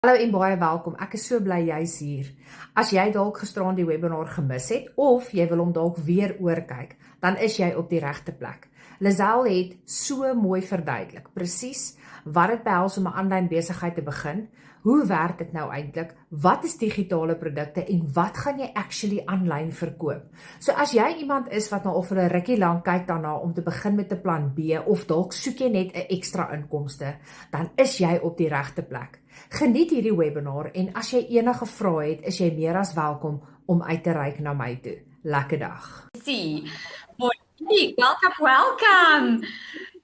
Hallo en baie welkom. Ek is so bly jy's hier. As jy dalk gisteraan die webinar gemis het of jy wil hom dalk weer oorkyk, dan is jy op die regte plek. Lizelle het so mooi verduidelik presies wat dit behels om 'n aanlyn besigheid te begin. Hoe werk dit nou eintlik? Wat is digitale produkte en wat gaan jy actually aanlyn verkoop? So as jy iemand is wat nou al vir 'n rukkie lank kyk daarna om te begin met 'n plan B of dalk soek jy net 'n ekstra inkomste, dan is jy op die regte plek. Geniet hierdie webinar en as jy enige vrae het, is jy meer as welkom om uit te reik na my toe. Lekker dag. See, Monique, welcome.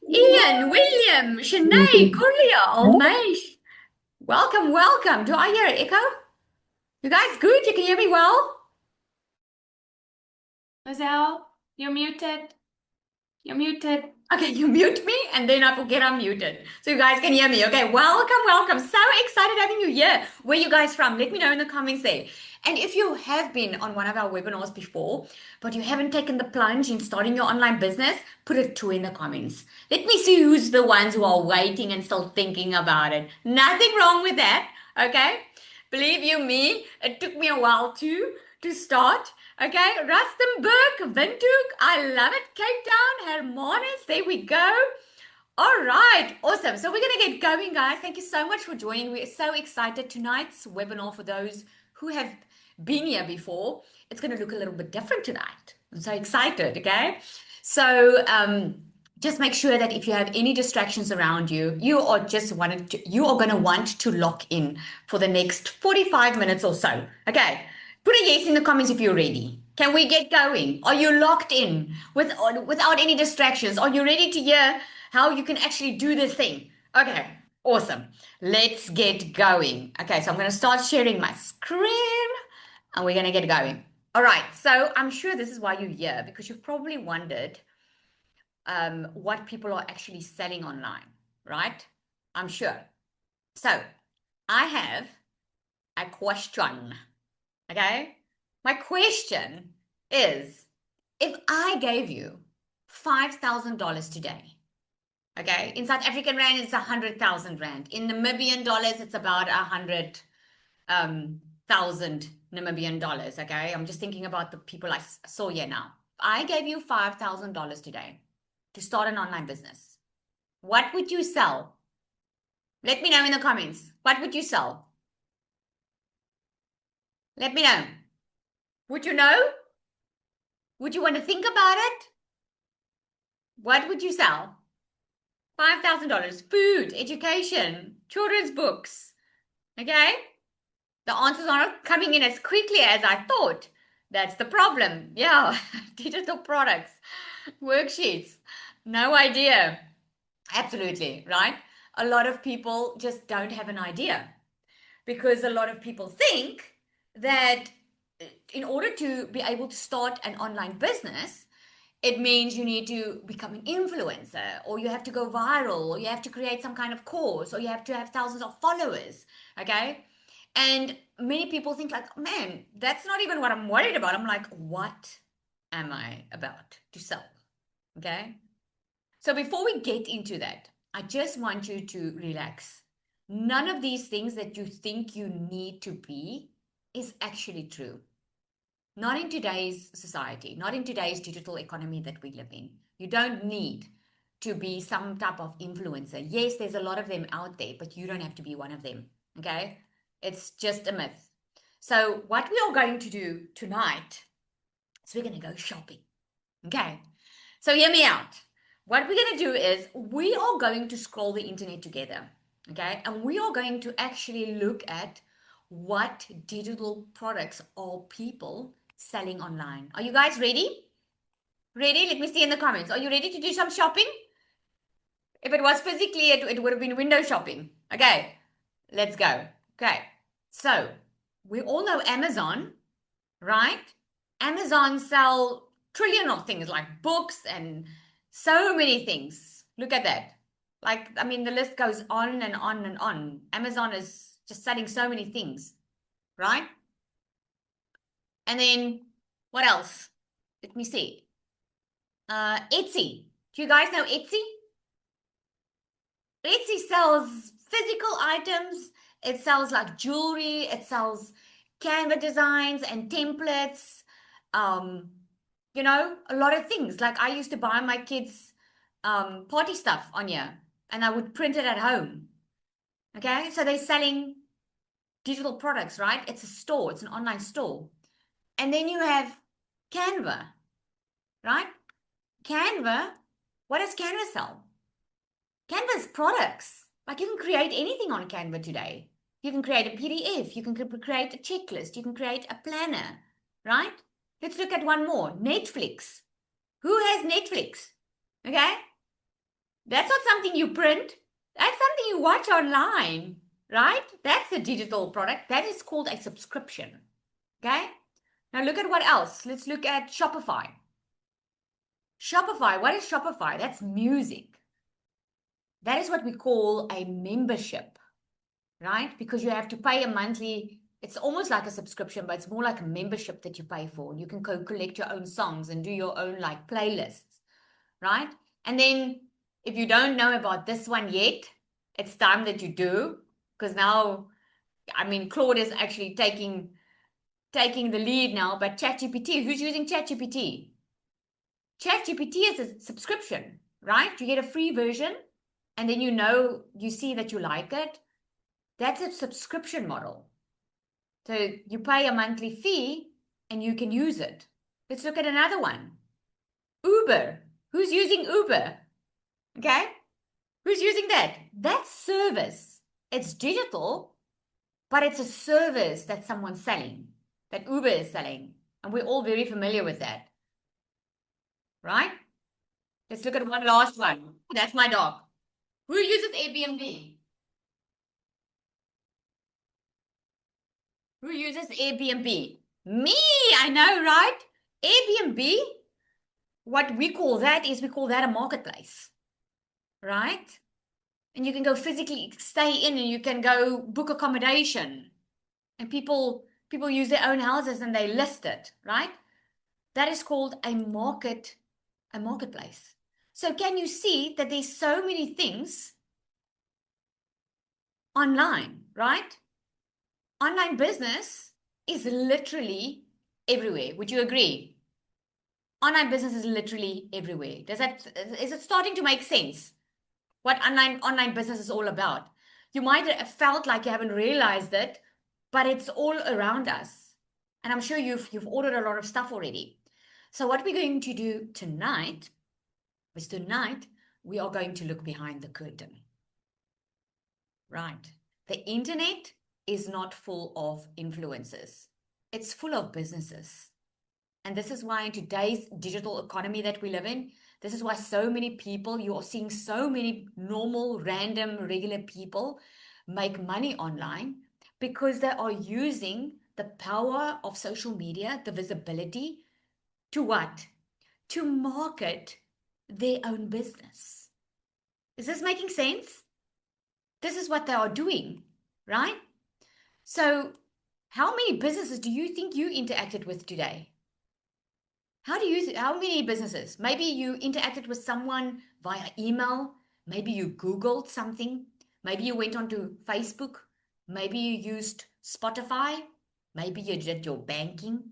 Ian, William, Shanae, Corlia, Almeish. Welcome. Do I hear echo? You guys good? You can hear me well? Lizelle, you're muted. Okay, you mute me and then I forget I'm muted. So you guys can hear me. Okay, welcome. So excited having you here. Where you guys from? Let me know in the comments there. And if you have been on one of our webinars before, but you haven't taken the plunge in starting your online business, put a 2 in the comments. Let me see who's the ones who are waiting and still thinking about it. Nothing wrong with that, okay? Believe you me, it took me a while to start. Okay, Rustenburg, Windhoek, I love it. Cape Town, Hermanus, there we go. All right, awesome. So we're going to get going, guys. Thank you so much for joining. We're so excited. Tonight's webinar, for those who have been here before, it's going to look a little bit different tonight. I'm so excited, okay? So just make sure that if you have any distractions around you, you are going to want to lock in for the next 45 minutes or so, okay? Put a yes in the comments if you're ready. Can we get going? Are you locked in without any distractions? Are you ready to hear how you can actually do this thing? Okay, awesome. Let's get going. Okay, so I'm going to start sharing my screen and we're going to get going. All right, so I'm sure this is why you're here, because you've probably wondered what people are actually selling online, right? I'm sure. So I have a question. Okay, my question is, if I gave you $5,000 today, okay, in South African rand, it's 100,000 rand. In Namibian dollars, it's about 100,000 Namibian dollars, okay? I'm just thinking about the people I saw here now. If I gave you $5,000 today to start an online business, what would you sell? Let me know in the comments. What would you sell? Let me know. Would you know? Would you want to think about it? What would you sell? $5,000. Food, education, children's books. Okay? The answers aren't coming in as quickly as I thought. That's the problem. Yeah, digital products, worksheets. No idea. Absolutely, right? A lot of people just don't have an idea, because a lot of people think that in order to be able to start an online business, it means you need to become an influencer, or you have to go viral, or you have to create some kind of course, or you have to have thousands of followers, okay? And many people think like, man, that's not even what I'm worried about. I'm like, what am I about to sell, okay? So before we get into that, I just want you to relax. None of these things that you think you need to be is actually true. Not in today's society, not in today's digital economy that we live in. You don't need to be some type of influencer. Yes, there's a lot of them out there, but you don't have to be one of them, okay? It's just a myth. So what we are going to do tonight is we're going to go shopping, okay? So hear me out. What we're going to do is we are going to scroll the internet together, okay? And we are going to actually look at what digital products are people selling online. Are you guys ready? Ready? Let me see in the comments. Are you ready to do some shopping? If it was physically, it would have been window shopping. Okay, let's go. Okay, so we all know Amazon, right? Amazon sell trillion of things like books and so many things. Look at that. Like, I mean, the list goes on and on and on. Amazon is just selling so many things, right? And then what else? Let me see. Etsy. Do you guys know Etsy? Etsy sells physical items. It sells like jewelry. It sells Canva designs and templates. You know, a lot of things. Like I used to buy my kids party stuff on here, and I would print it at home. Okay, so they're selling digital products, right? It's a store. It's an online store. And then you have Canva, right? Canva, what does Canva sell? Canva's products. Like you can create anything on Canva today. You can create a PDF. You can create a checklist. You can create a planner, right? Let's look at one more. Netflix. Who has Netflix? Okay? That's not something you print. That's something you watch online, right? That's a digital product. That is called a subscription. Okay? Now look at what else. Let's look at Shopify. Shopify, what is Shopify? That's music. That is what we call a membership, right? Because you have to pay a monthly, it's almost like a subscription, but it's more like a membership that you pay for. You can collect your own songs and do your own like playlists, right? And then if you don't know about this one yet, it's time that you do, because now, I mean, Claude is actually taking the lead now, but ChatGPT, who's using ChatGPT? ChatGPT is a subscription, right? You get a free version and then you see that you like it. That's a subscription model. So you pay a monthly fee and you can use it. Let's look at another one. Uber. Who's using Uber? Okay? Who's using that? That's service. It's digital, but it's a service that someone's selling, that Uber is selling. And we're all very familiar with that. Right? Let's look at one last one. That's my dog. Who uses Airbnb? Who uses Airbnb? Me, I know, right? Airbnb, what we call that a marketplace, right? And you can go physically stay in and you can go book accommodation. And people use their own houses and they list it, right? That is called a marketplace. So can you see that there's so many things online, right? Online business is literally everywhere. Would you agree? Online business is literally everywhere. Is it starting to make sense? What online business is all about? You might have felt like you haven't realized it, but it's all around us. And I'm sure you've ordered a lot of stuff already. So what we're going to do tonight is we are going to look behind the curtain. Right. The internet is not full of influencers. It's full of businesses. And this is why in today's digital economy that we live in, this is why so many people, you are seeing so many normal, random, regular people make money online because they are using the power of social media, the visibility, to what? To market their own business. Is this making sense? This is what they are doing, right? So how many businesses do you think you interacted with today? How many businesses? Maybe you interacted with someone via email. Maybe you Googled something. Maybe you went onto Facebook. Maybe you used Spotify. Maybe you did your banking.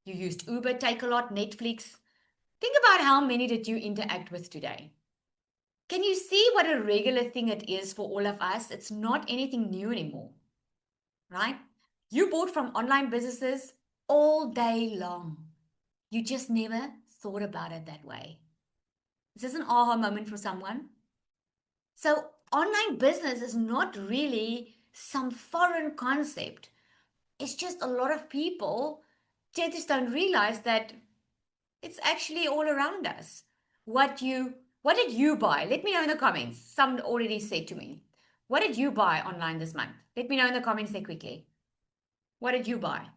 You used Uber, Takealot, Netflix. Think about how many did you interact with today? Can you see what a regular thing it is for all of us? It's not anything new anymore, right? You bought from online businesses all day long. You just never thought about it that way. Is this an aha moment for someone? So online business is not really some foreign concept. It's just a lot of people just don't realize that it's actually all around us. What did you buy? Let me know in the comments. Some already said to me, what did you buy online this month? Let me know in the comments there quickly. What did you buy?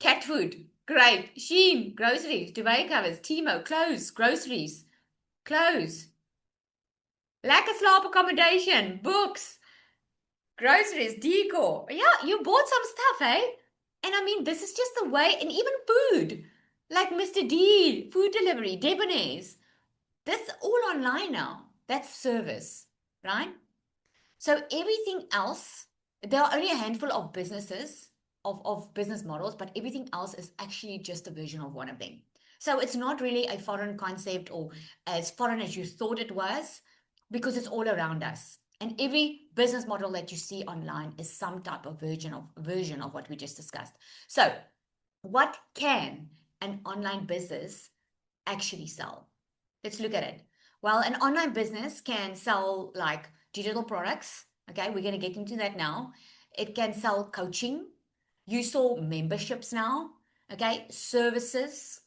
Cat food. Great. Shein, groceries, duvet covers, Timo, clothes, groceries, clothes. Lekker slaap accommodation, books, groceries, decor. Yeah, you bought some stuff, eh? And I mean, this is just the way, and even food, like Mr. D, food delivery, Debonair's. That's all online now. That's service, right? So everything else, there are only a handful of businesses, of business models, but everything else is actually just a version of one of them. So it's not really a foreign concept or as foreign as you thought it was, because it's all around us. And every business model that you see online is some type of version of what we just discussed. So what can an online business actually sell? Let's look at it. Well, an online business can sell like digital products. Okay, we're going to get into that now. It can sell coaching. You saw memberships now. Okay, services,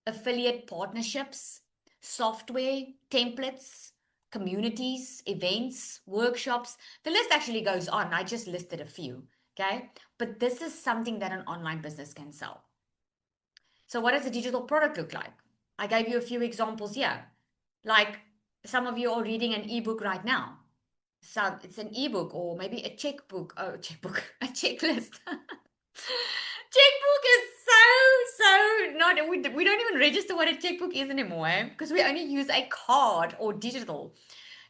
affiliate partnerships, software, templates, communities, events, workshops. The list actually goes on. I just listed a few. Okay, but this is something that an online business can sell. So, what does a digital product look like? I gave you a few examples here. Like some of you are reading an ebook right now. So it's an ebook or maybe a checkbook. Oh, checkbook, a checklist. Checkbook is so not, we don't even register what a checkbook is anymore because we only use a card or digital.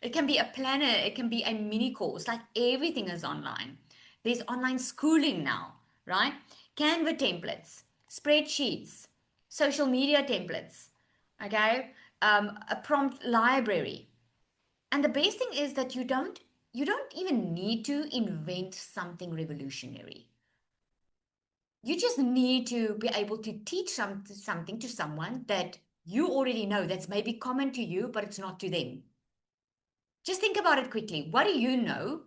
It can be a planner, it can be a mini course, like everything is online. There's online schooling now, right? Canva templates, spreadsheets, social media templates, okay? A prompt library. And the best thing is that you don't even need to invent something revolutionary. You just need to be able to teach something to someone that you already know that's maybe common to you, but it's not to them. Just think about it quickly. What do you know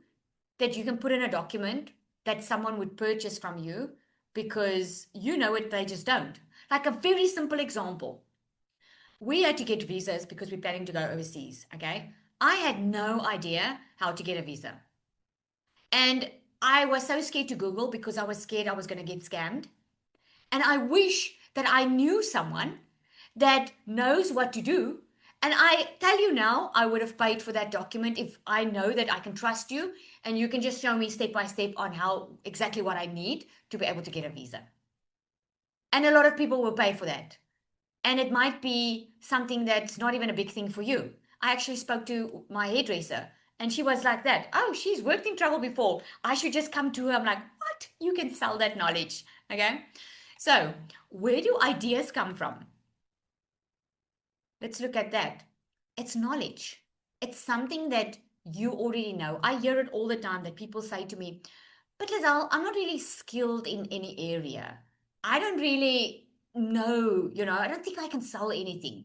that you can put in a document that someone would purchase from you because you know it, they just don't? Like a very simple example. We had to get visas because we're planning to go overseas, okay? I had no idea how to get a visa. And I was so scared to Google because I was scared I was going to get scammed. And I wish that I knew someone that knows what to do. And I tell you now, I would have paid for that document if I know that I can trust you and you can just show me step by step on how exactly what I need to be able to get a visa. And a lot of people will pay for that. And it might be something that's not even a big thing for you. I actually spoke to my hairdresser and she was like that. Oh, she's worked in travel before. I should just come to her. I'm like, what? You can sell that knowledge. Okay. So, where do ideas come from? Let's look at that. It's knowledge. It's something that you already know. I hear it all the time that people say to me, but Lizelle, I'm not really skilled in any area. I don't really know, I don't think I can sell anything.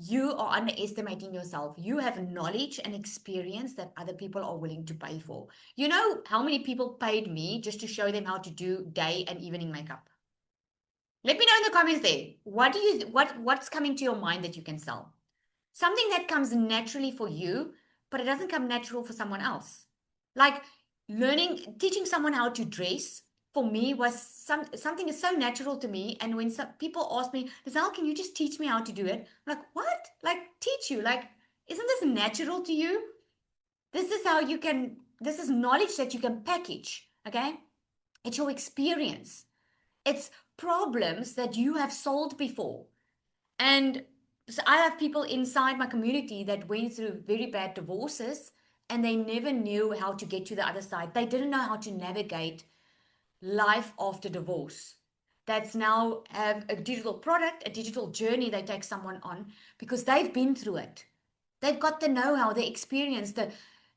You are underestimating yourself. You have knowledge and experience that other people are willing to pay for. You know how many people paid me just to show them how to do day and evening makeup? Let me know in the comments there. What's coming to your mind that you can sell? Something that comes naturally for you, but it doesn't come natural for someone else. Like teaching someone how to dress for me was something is so natural to me. And when some people ask me, Lizelle, can you just teach me how to do it? I'm like, what? Like teach you? Like, isn't this natural to you? This is how you can, this is knowledge that you can package. Okay. It's your experience. It's problems that you have solved before. And so I have people inside my community that went through very bad divorces and they never knew how to get to the other side. They didn't know how to navigate life after divorce. That's now have a digital product, a digital journey they take someone on because they've been through it. They've got the know-how, the experience,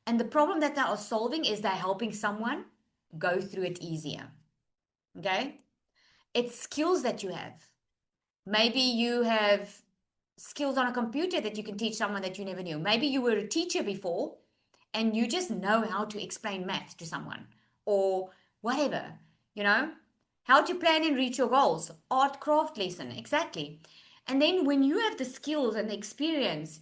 and the problem that they are solving is they're helping someone go through it easier. Okay? It's skills that you have. Maybe you have skills on a computer that you can teach someone that you never knew. Maybe you were a teacher before and you just know how to explain math to someone or whatever, how to plan and reach your goals, art, craft lesson, exactly. And then when you have the skills and the experience,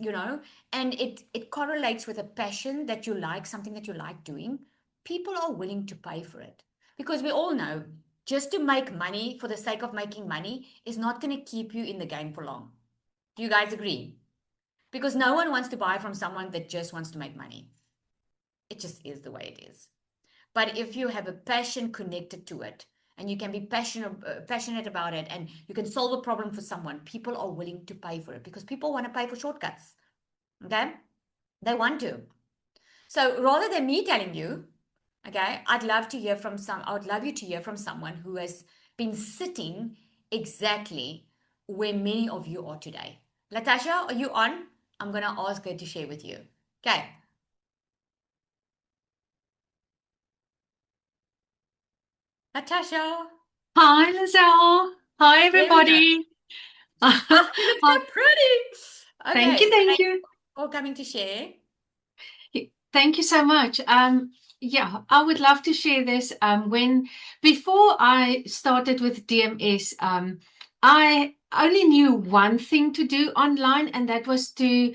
and it correlates with a passion that you like, something that you like doing, people are willing to pay for it. Because we all know just to make money for the sake of making money is not going to keep you in the game for long. Do you guys agree? Because no one wants to buy from someone that just wants to make money. It just is the way it is. But if you have a passion connected to it and you can be passionate about it and you can solve a problem for someone, people are willing to pay for it because people want to pay for shortcuts. Okay? They want to. So rather than me telling you, okay, I would love you to hear from someone who has been sitting exactly where many of you are today. Latasha, are you on? I'm going to ask her to share with you. Okay. Natasha, Hi, Lizelle. Hi, there we go. everybody. Oh, you look Oh, so pretty. thank you, Okay, so thank thank you you. for coming to share. Thank you so much. Yeah, I would love to share this. Before I started with DMS, I only knew one thing to do online, and that was to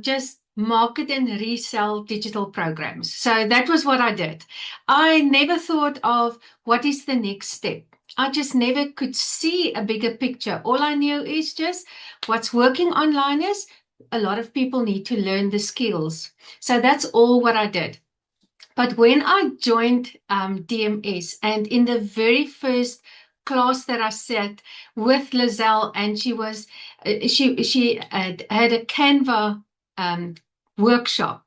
just market and resell digital programs. So that was what I did. I never thought of what is the next step. I just never could see a bigger picture. All I knew is just what's working online is a lot of people need to learn the skills. So that's all what I did. But when I joined DMS, and in the very first class that I sat with Lizelle, and she had a Canva workshop.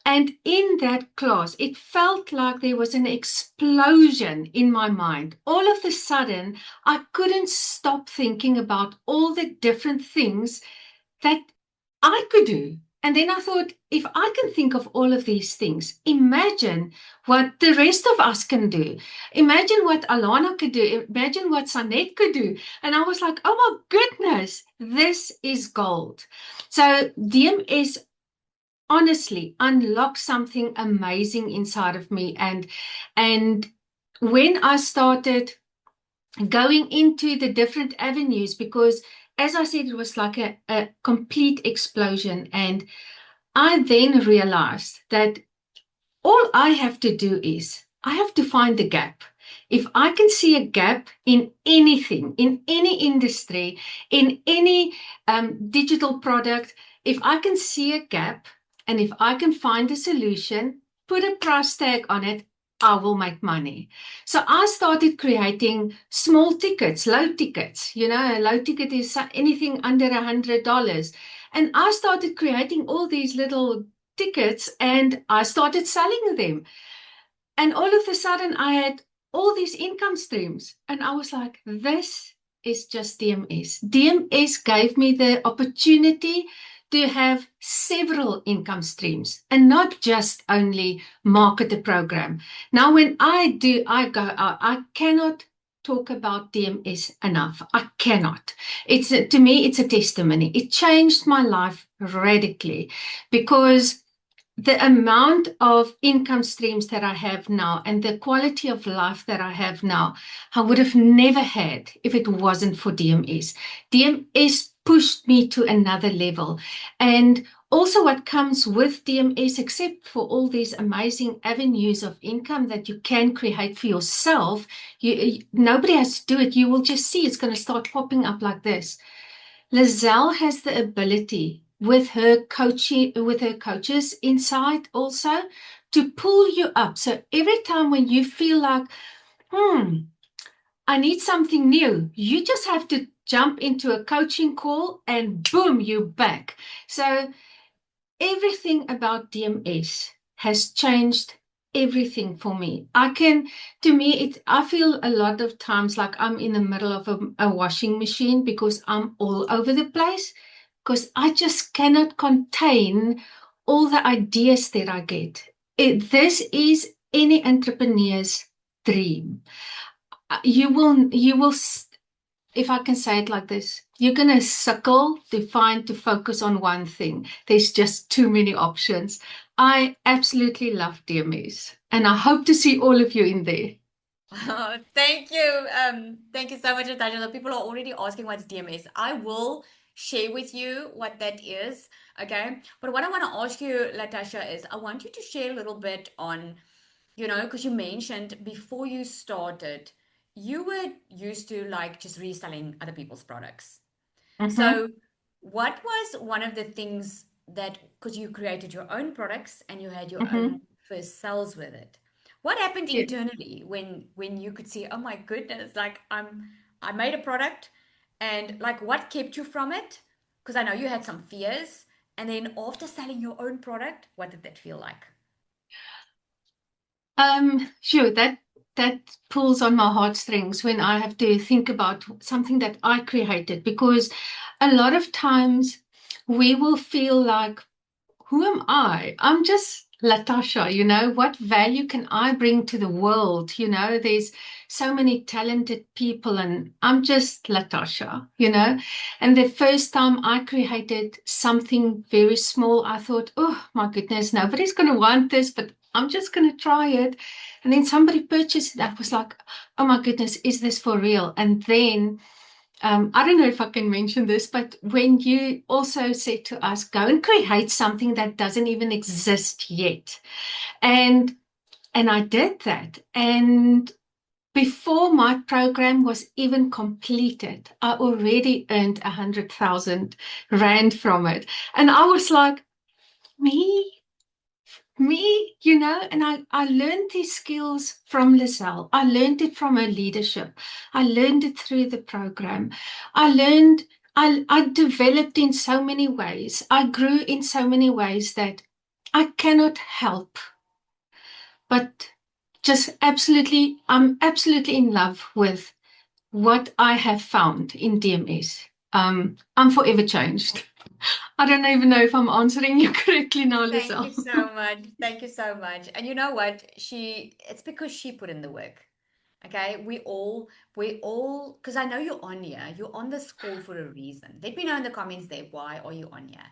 And in that class, it felt like there was an explosion in my mind. All of a sudden, I couldn't stop thinking about all the different things that I could do. And then I thought, if I can think of all of these things, imagine what the rest of us can do. Imagine what Alana could do. Imagine what Sanette could do. And I was like, oh my goodness, this is gold. So DMS honestly unlocked something amazing inside of me. And when I started going into the different avenues, because as I said, it was like a complete explosion. And I then realized that all I have to do is I have to find the gap. If I can see a gap in anything, in any industry, in any digital product, if I can see a gap and if I can find a solution, put a price tag on it, I will make money. So I started creating small tickets, low tickets. You know, a low ticket is anything under $100. And I started creating all these little tickets and I started selling them. And all of a sudden, I had all these income streams. And I was like, this is just DMS. DMS gave me the opportunity to have several income streams and not just only market a program. Now, when I cannot talk about DMS enough. I cannot. To me, it's a testimony. It changed my life radically because the amount of income streams that I have now and the quality of life that I have now, I would have never had if it wasn't for DMS. DMS pushed me to another level. And also what comes with DMS, except for all these amazing avenues of income that you can create for yourself, nobody has to do it. You will just see it's going to start popping up like this. Lizelle has the ability with her coaches inside also to pull you up. So every time when you feel like, I need something new, you just have to jump into a coaching call and boom, you're back. So everything about DMS has changed everything for me. I feel a lot of times like I'm in the middle of a washing machine because I'm all over the place because I just cannot contain all the ideas that I get. This is any entrepreneur's dream. You will, if I can say it like this, you're going to suckle to focus on one thing. There's just too many options. I absolutely love DMS, and I hope to see all of you in there. Oh, thank you. Thank you so much, Natasha. People are already asking what's DMS. I will share with you what that is, okay? But what I want to ask you, Latasha, is I want you to share a little bit on, because you mentioned before you started, you were used to like just reselling other people's products. So, what was one of the things that, because you created your own products and you had your own first sales with it, what happened Yeah. internally when you could see, oh my goodness, like I made a product, and like what kept you from it? Because I know you had some fears, And then after selling your own product, what did that feel like? Sure, that pulls on my heartstrings when I have to think about something that I created, because a lot of times we will feel like, who am I? I'm just Latasha, what value can I bring to the world? There's so many talented people and I'm just Latasha. And the first time I created something very small, I thought, oh my goodness, nobody's going to want this, but I'm just going to try it. And then somebody purchased it. I was like, oh my goodness, is this for real? And then I don't know if I can mention this, but when you also said to us, go and create something that doesn't even exist yet. And I did that. And before my program was even completed, I already earned 100,000 Rand from it. And I was like, me? And I learned these skills from Lizelle. I learned it from her leadership. I learned it through the program. I developed in so many ways. I grew in so many ways that I cannot help but I'm absolutely in love with what I have found in DMS. I'm forever changed. I don't even know if I'm answering you correctly now, Thank Lizelle. you so much. Thank you so much. And you know what? It's because she put in the work. Okay, because I know you're on here. You're on this call for a reason. Let me know in the comments there, why are you on here?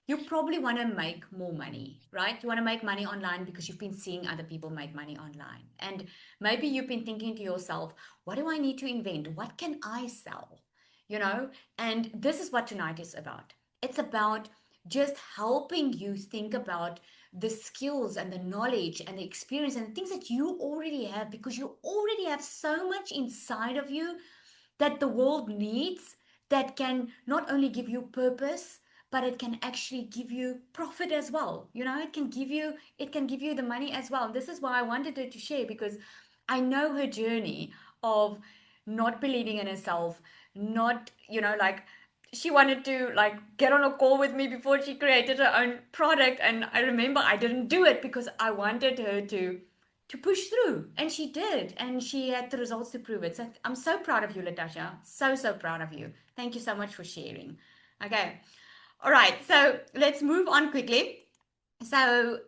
You probably want to make more money, right? You want to make money online because you've been seeing other people make money online. And maybe you've been thinking to yourself, what do I need to invent? What can I sell? And this is what tonight is about. It's about just helping you think about the skills and the knowledge and the experience and the things that you already have, because you already have so much inside of you that the world needs, that can not only give you purpose, but it can actually give you profit as well. It can give you the money as well. And this is why I wanted her to share, because I know her journey of not believing in herself, not, like, she wanted to like get on a call with me before she created her own product. And I remember I didn't do it because I wanted her to push through, and she did, and she had the results to prove it. So I'm so proud of you, Latasha. So proud of you. Thank you so much for sharing. Okay. All right, so let's move on quickly. So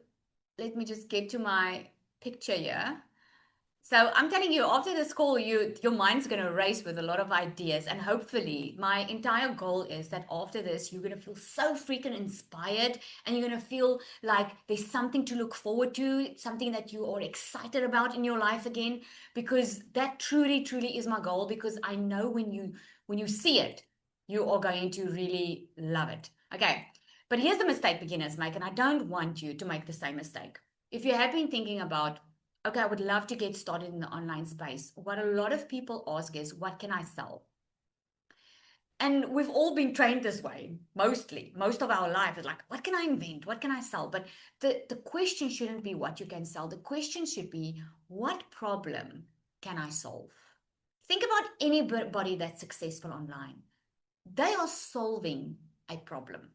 let me just get to my picture here. So I'm telling you, after this call, your mind's going to race with a lot of ideas. And hopefully, my entire goal is that after this, you're going to feel so freaking inspired, and you're going to feel like there's something to look forward to, something that you are excited about in your life again, because that truly, truly is my goal, because I know when you see it, you are going to really love it. Okay. But here's the mistake beginners make, and I don't want you to make the same mistake. If you have been thinking about, okay, I would love to get started in the online space, what a lot of people ask is, what can I sell? And we've all been trained this way, most of our life is like, what can I invent? What can I sell? But the question shouldn't be what you can sell. The question should be, what problem can I solve? Think about anybody that's successful online. They are solving a problem.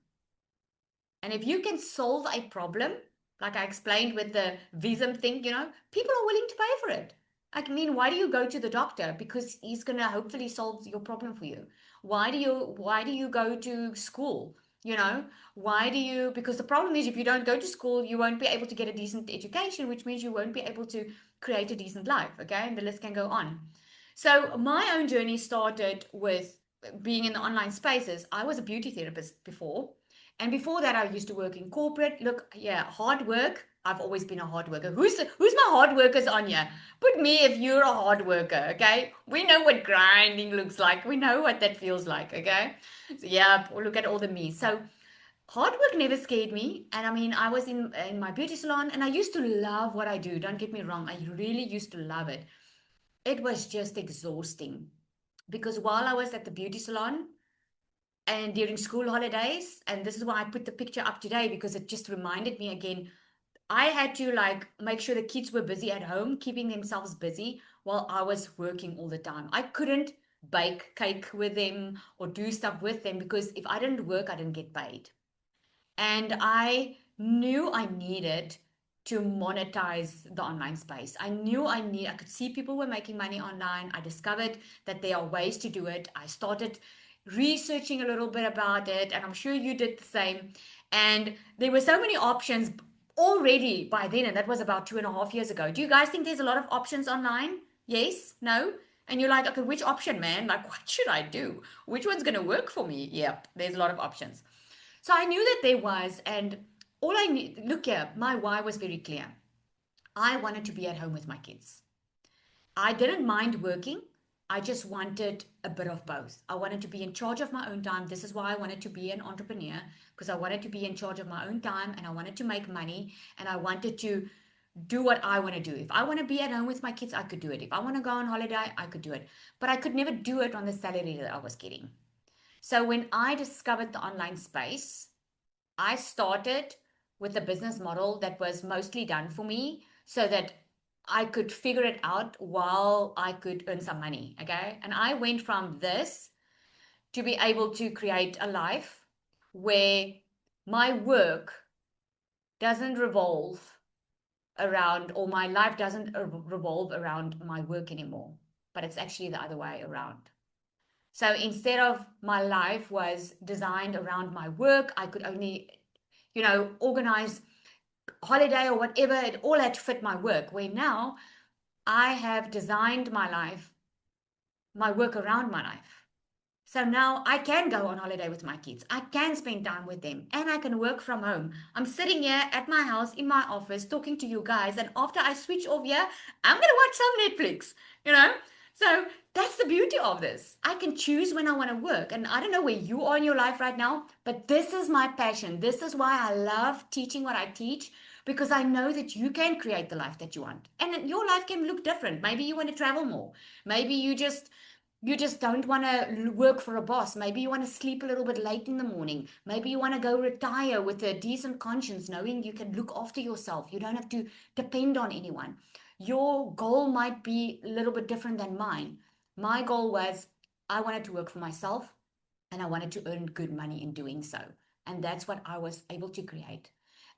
And if you can solve a problem, like I explained with the Visum thing, people are willing to pay for it. I mean, why do you go to the doctor? Because he's going to hopefully solve your problem for you. Why do you go to school? Because the problem is, if you don't go to school, you won't be able to get a decent education, which means you won't be able to create a decent life. Okay. And the list can go on. So my own journey started with being in the online spaces. I was a beauty therapist before. And before that, I used to work in corporate. Look, yeah, hard work. I've always been a hard worker. Who's my hard workers on here? Put me if you're a hard worker, okay? We know what grinding looks like. We know what that feels like, okay? So yeah, look at all the me. So hard work never scared me. And I mean, I was in my beauty salon, and I used to love what I do. Don't get me wrong. I really used to love it. It was just exhausting, because while I was at the beauty salon, and during school holidays, and this is why I put the picture up today, because it just reminded me again, I had to like make sure the kids were busy at home, keeping themselves busy while I was working all the time. I couldn't bake cake with them or do stuff with them, because if I didn't work, I didn't get paid. And I knew I needed to monetize the online space. I knew I could see people were making money online. I discovered that there are ways to do it. I started researching a little bit about it, and I'm sure you did the same. And there were so many options already by then, and that was about 2.5 years ago. Do you guys think there's a lot of options online? Yes? No? And you're like, okay, which option, man? Like, what should I do? Which one's going to work for me? Yep, there's a lot of options. So I knew that there was, and all I need, look here, my why was very clear. I wanted to be at home with my kids. I didn't mind working. I just wanted a bit of both. I wanted to be in charge of my own time. This is why I wanted to be an entrepreneur, because I wanted to be in charge of my own time, and I wanted to make money, and I wanted to do what I want to do. If I want to be at home with my kids, I could do it. If I want to go on holiday, I could do it. But I could never do it on the salary that I was getting. So when I discovered the online space, I started with a business model that was mostly done for me so that I could figure it out while I could earn some money. Okay. And I went from this to be able to create a life where my work doesn't revolve around, or my life doesn't revolve around my work anymore, but it's actually the other way around. So instead of my life was designed around my work, I could only, organize holiday or whatever. It all had to fit my work. Where now I have designed my life, my work around my life. So now I can go on holiday with my kids. I can spend time with them, and I can work from home. I'm sitting here at my house in my office talking to you guys. And after I switch off here, I'm going to watch some Netflix, So that's the beauty of this. I can choose when I want to work. And I don't know where you are in your life right now, but this is my passion. This is why I love teaching what I teach, because I know that you can create the life that you want. And your life can look different. Maybe you want to travel more. Maybe you just don't want to work for a boss. Maybe you want to sleep a little bit late in the morning. Maybe you want to go retire with a decent conscience, knowing you can look after yourself. You don't have to depend on anyone. Your goal might be a little bit different than mine. My goal was I wanted to work for myself, and I wanted to earn good money in doing so. And that's what I was able to create.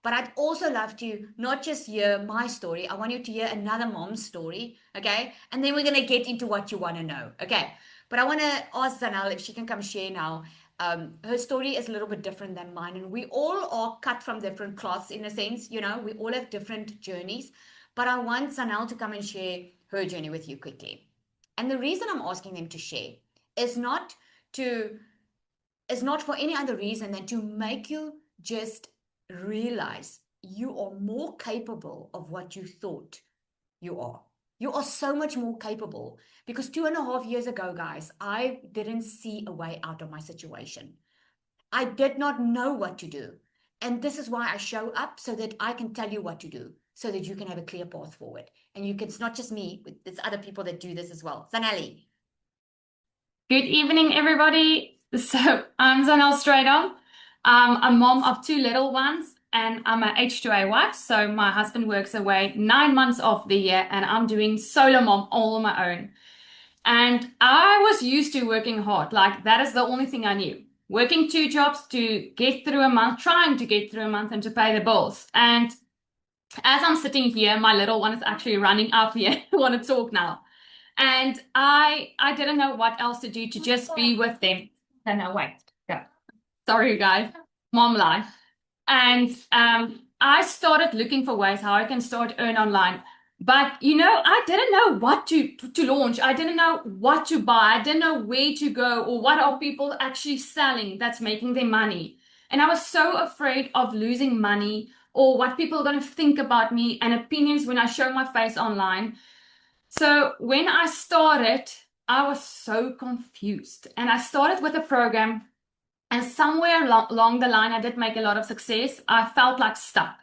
But I'd also love to not just hear my story. I want you to hear another mom's story, okay? And then we're going to get into what you want to know, okay? But I want to ask Zanel if she can come share now. Her story is a little bit different than mine, and we all are cut from different cloths in a sense, we all have different journeys. But I want Zanel to come and share her journey with you quickly. And the reason I'm asking them to share is not for any other reason than to make you just realize you are more capable of what you thought you are. You are so much more capable, because 2.5 years ago, guys, I didn't see a way out of my situation. I did not know what to do. And this is why I show up, so that I can tell you what to do, so that you can have a clear path forward. And it's not just me, it's other people that do this as well. Zanelli. Good evening, everybody. So I'm Zanel Straydom. I'm a mom of 2 little ones, and I'm an H2A wife. So my husband works away 9 months of the year, and I'm doing solo mom all on my own. And I was used to working hard. Like, that is the only thing I knew. Working 2 jobs to get through a month, trying to get through a month and to pay the bills. And as I'm sitting here, my little one is actually running up here. I want to talk now. And I didn't know what else to do to just be with them. No, wait. Go. Sorry, you guys. Mom life. And I started looking for ways how I can start earn online. But, I didn't know what to launch. I didn't know what to buy. I didn't know where to go, or what are people actually selling that's making them money. And I was so afraid of losing money, or what people are going to think about me, and opinions when I show my face online. So when I started, I was so confused. And I started with a program, and somewhere along the line, I did make a lot of success. I felt like stuck.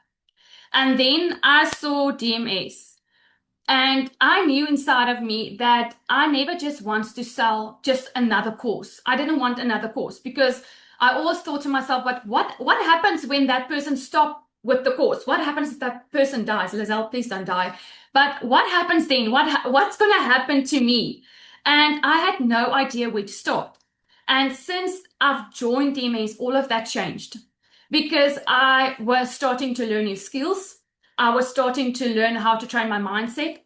And then I saw DMS. And I knew inside of me that I never just want to sell just another course. I didn't want another course, because I always thought to myself, but what happens when that person stops with the course? What happens if that person dies? Lizelle, please don't die. But what happens then? What's going to happen to me? And I had no idea where to start. And since I've joined DMS, all of that changed. because I was starting to learn new skills. I was starting to learn how to train my mindset.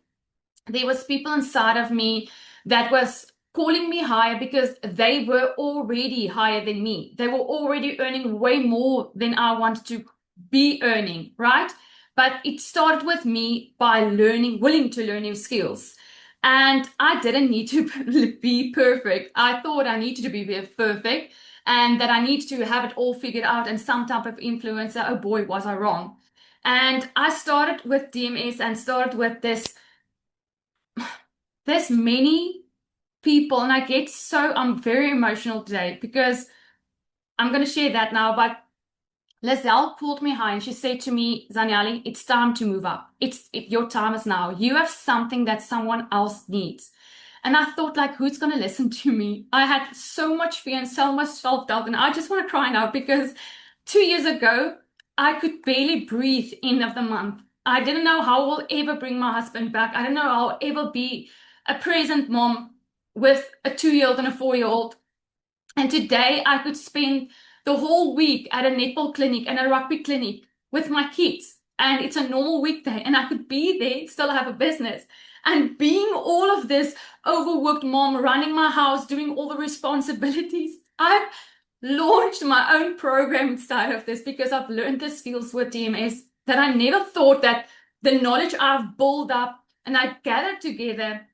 There was people inside of me that was calling me higher because they were already higher than me. They were already earning way more than I wanted to be earning, right? But it started with me by willing to learn new skills. And I didn't need to be perfect. I thought I needed to be perfect and that I needed to have it all figured out and some type of influencer. Oh boy, was I wrong. And I started with DMS and started with this. There's many people, and I'm very emotional today because I'm going to share that now, but Lizelle pulled me high and she said to me, Zaniali, it's time to move up. Your time is now. You have something that someone else needs. And I thought, like, who's going to listen to me? I had so much fear and so much self-doubt, and I just want to cry now because 2 years ago, I could barely breathe end of the month. I didn't know how I will ever bring my husband back. I don't know how I'll ever be a present mom with a 2-year-old and a 4-year-old. And today I could spend the whole week at a netball clinic and a rugby clinic with my kids. And it's a normal weekday and I could be there, still have a business. And being all of this overworked mom, running my house, doing all the responsibilities, I've launched my own program inside of this because I've learned the skills with DMS that I never thought that the knowledge I've built up and I gathered together,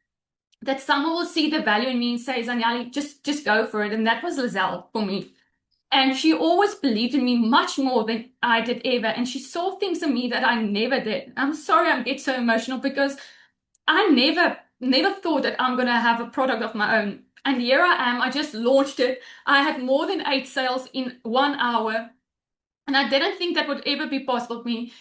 that someone will see the value in me and say, Zaniali, just go for it. And that was Lizelle for me. And she always believed in me much more than I did ever. And she saw things in me that I never did. I'm sorry I get so emotional because I never thought that I'm going to have a product of my own. And here I am. I just launched it. I had more than 8 sales in 1 hour. And I didn't think that would ever be possible for me.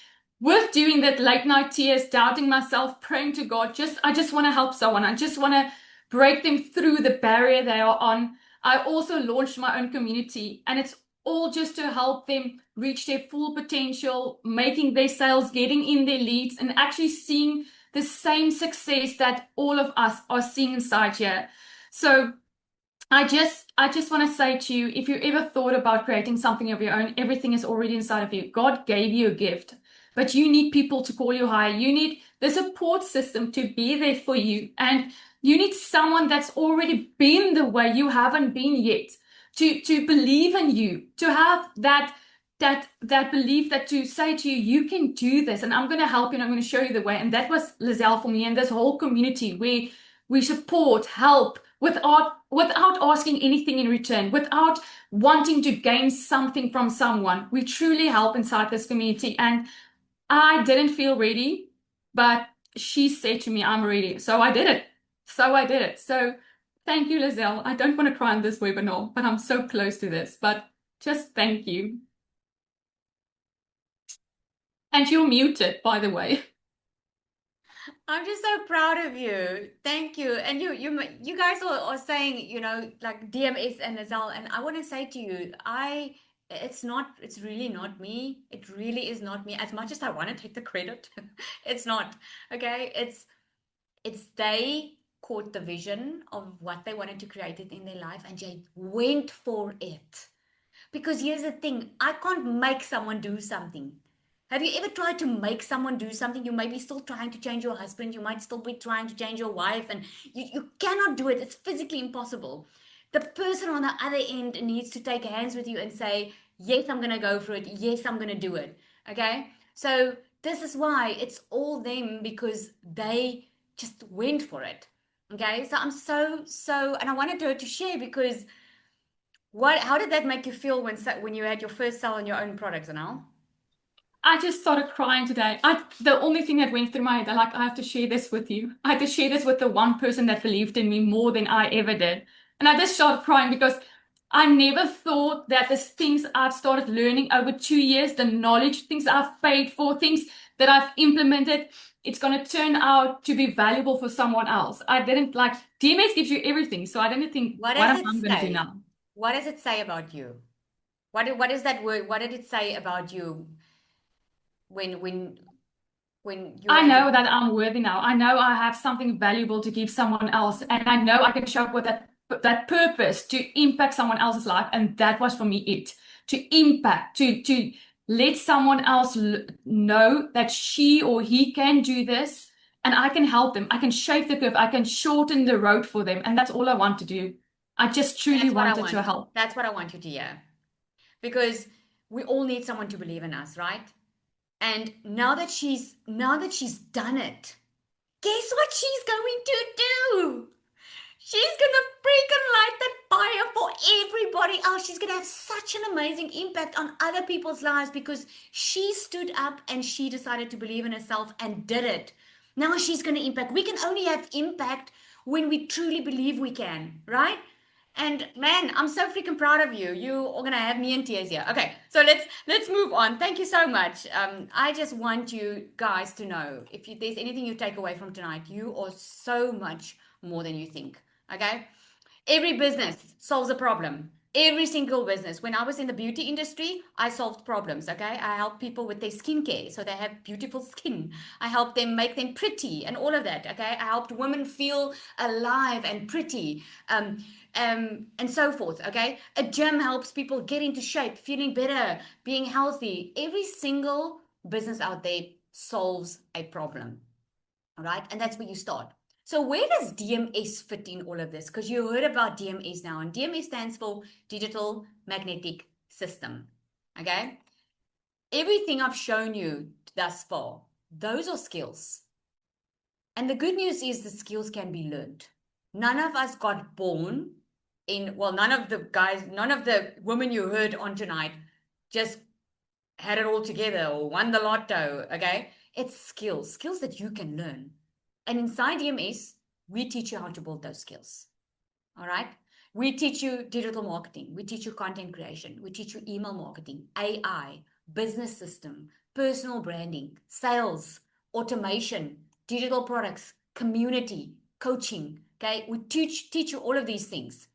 With doing that late night tears, doubting myself, praying to God, I just want to help someone. I just want to break them through the barrier they are on. I also launched my own community, and it's all just to help them reach their full potential, making their sales, getting in their leads, and actually seeing the same success that all of us are seeing inside here. So I just want to say to you, if you ever thought about creating something of your own, everything is already inside of you. God gave you a gift, but you need people to call you higher. You need the support system to be there for you. And you need someone that's already been the way you haven't been yet, to believe in you, to have that belief, that to say to you, you can do this, and I'm going to help you and I'm going to show you the way. And that was Lizelle for me, and this whole community where we support, help, without asking anything in return, without wanting to gain something from someone. We truly help inside this community. And I didn't feel ready, but she said to me, I'm ready. So I did it. So thank you, Lizelle. I don't want to cry on this webinar, but I'm so close to this. But just thank you. And you're muted, by the way. I'm just so proud of you. Thank you. And you guys are saying, like DMS and Lizelle, and I want to say to you, it's really not me. It really is not me. As much as I want to take the credit, it's not. Okay? It's they caught the vision of what they wanted to create it in their life, and they went for it. Because here's the thing, I can't make someone do something. Have you ever tried to make someone do something? You may be still trying to change your husband. You might still be trying to change your wife, and you cannot do it. It's physically impossible. The person on the other end needs to take hands with you and say, yes, I'm going to go for it. Yes, I'm going to do it. Okay? So this is why it's all them, because they just went for it. Okay? So I'm so, and I wanted her to share, because how did that make you feel when you had your first sale on your own products, Anel? I just started crying today. The only thing that went through my head, I have to share this with you. I had to share this with the one person that believed in me more than I ever did. And I just started crying because I never thought that the things I've started learning over 2 years, the knowledge, things I've paid for, things that I've implemented, it's going to turn out to be valuable for someone else. I didn't DMS gives you everything. So I didn't think, what am I going to do now? What does it say about you? What is that word? What did it say about you? When you I know that I'm worthy now. I know I have something valuable to give someone else, and I know I can show up with that purpose to impact someone else's life. And that was for me it. to impact, to let someone else know that she or he can do this, and I can help them. I can shape the curve. I can shorten the road for them. And that's all I want to do. I just truly That's what I wanted to want. help. That's what I want you to hear. Because we all need someone to believe in us, right? And now that she's done it, guess what she's going to do? She's gonna freaking light that fire for everybody else. She's gonna have such an amazing impact on other people's lives because she stood up and she decided to believe in herself and did it. Now she's gonna impact. We can only have impact when we truly believe we can, right? And man, I'm so freaking proud of you. You are gonna have me in tears here. Okay, so let's move on. Thank you so much. I just want you guys to know if there's anything you take away from tonight, you are so much more than you think. Okay, every business solves a problem. Every single business. When I was in the beauty industry, I solved problems. Okay, I helped people with their skincare so they have beautiful skin. I helped them make them pretty and all of that. Okay, I helped women feel alive and pretty. And so forth. Okay, a gym helps people get into shape, feeling better, being healthy. Every single business out there solves a problem. All right, and that's where you start. So where does DMS fit in all of this? Because you heard about DMS now, and DMS stands for Digital Magnetic System. Okay, everything I've shown you thus far, those are skills. And the good news is the skills can be learned. None of us got born none of the women you heard on tonight just had it all together or won the lotto, okay? It's skills that you can learn. And inside DMS, we teach you how to build those skills, all right? We teach you digital marketing. We teach you content creation. We teach you email marketing, AI, business system, personal branding, sales, automation, digital products, community, coaching, okay? We teach you all of these things.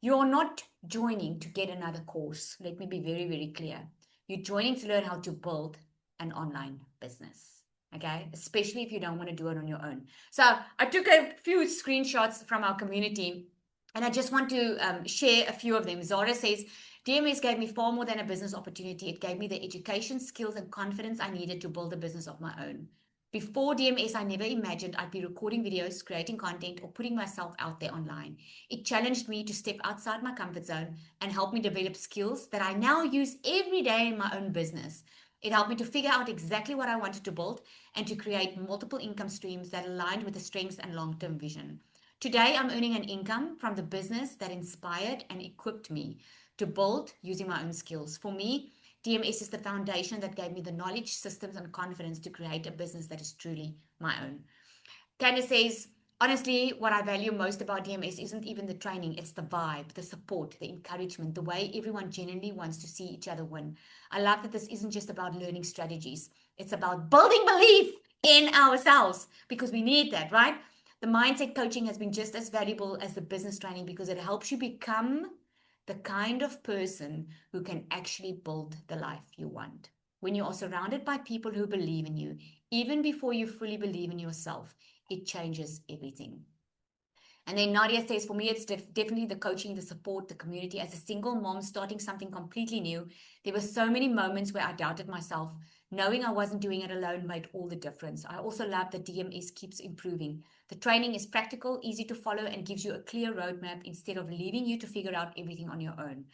You're not joining to get another course. Let me be very, very clear. You're joining to learn how to build an online business, okay? Especially if you don't want to do it on your own. So I took a few screenshots from our community, and I just want to share a few of them. Zara says, DMS gave me far more than a business opportunity. It gave me the education, skills, and confidence I needed to build a business of my own. Before DMS, I never imagined I'd be recording videos, creating content, or putting myself out there online. It challenged me to step outside my comfort zone and helped me develop skills that I now use every day in my own business. It helped me to figure out exactly what I wanted to build and to create multiple income streams that aligned with the strengths and long-term vision. Today, I'm earning an income from the business that inspired and equipped me to build using my own skills. For me, DMS is the foundation that gave me the knowledge, systems, and confidence to create a business that is truly my own. Candace says, honestly, what I value most about DMS isn't even the training, it's the vibe, the support, the encouragement, the way everyone genuinely wants to see each other win. I love that this isn't just about learning strategies, it's about building belief in ourselves because we need that, right? The mindset coaching has been just as valuable as the business training because it helps you become the kind of person who can actually build the life you want. When you are surrounded by people who believe in you, even before you fully believe in yourself, it changes everything. And then Nadia says, for me, it's definitely the coaching, the support, the community. As a single mom starting something completely new, there were so many moments where I doubted myself. Knowing I wasn't doing it alone made all the difference. I also love that DMS keeps improving. The training is practical, easy to follow, and gives you a clear roadmap instead of leaving you to figure out everything on your own.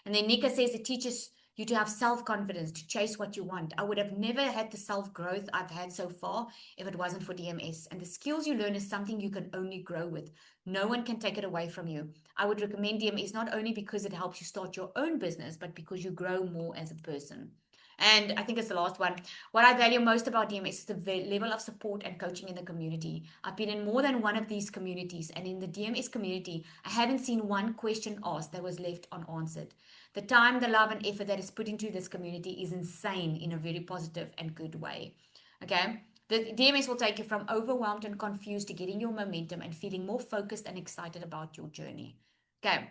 And then Nika says it teaches you to have self-confidence, to chase what you want. I would have never had the self-growth I've had so far if it wasn't for DMS. And the skills you learn is something you can only grow with. No one can take it away from you. I would recommend DMS not only because it helps you start your own business, but because you grow more as a person. And I think it's the last one. What I value most about DMS is the level of support and coaching in the community. I've been in more than one of these communities, and in the DMS community, I haven't seen one question asked that was left unanswered. The time, the love, and effort that is put into this community is insane in a very positive and good way. Okay? The DMS will take you from overwhelmed and confused to getting your momentum and feeling more focused and excited about your journey. Okay?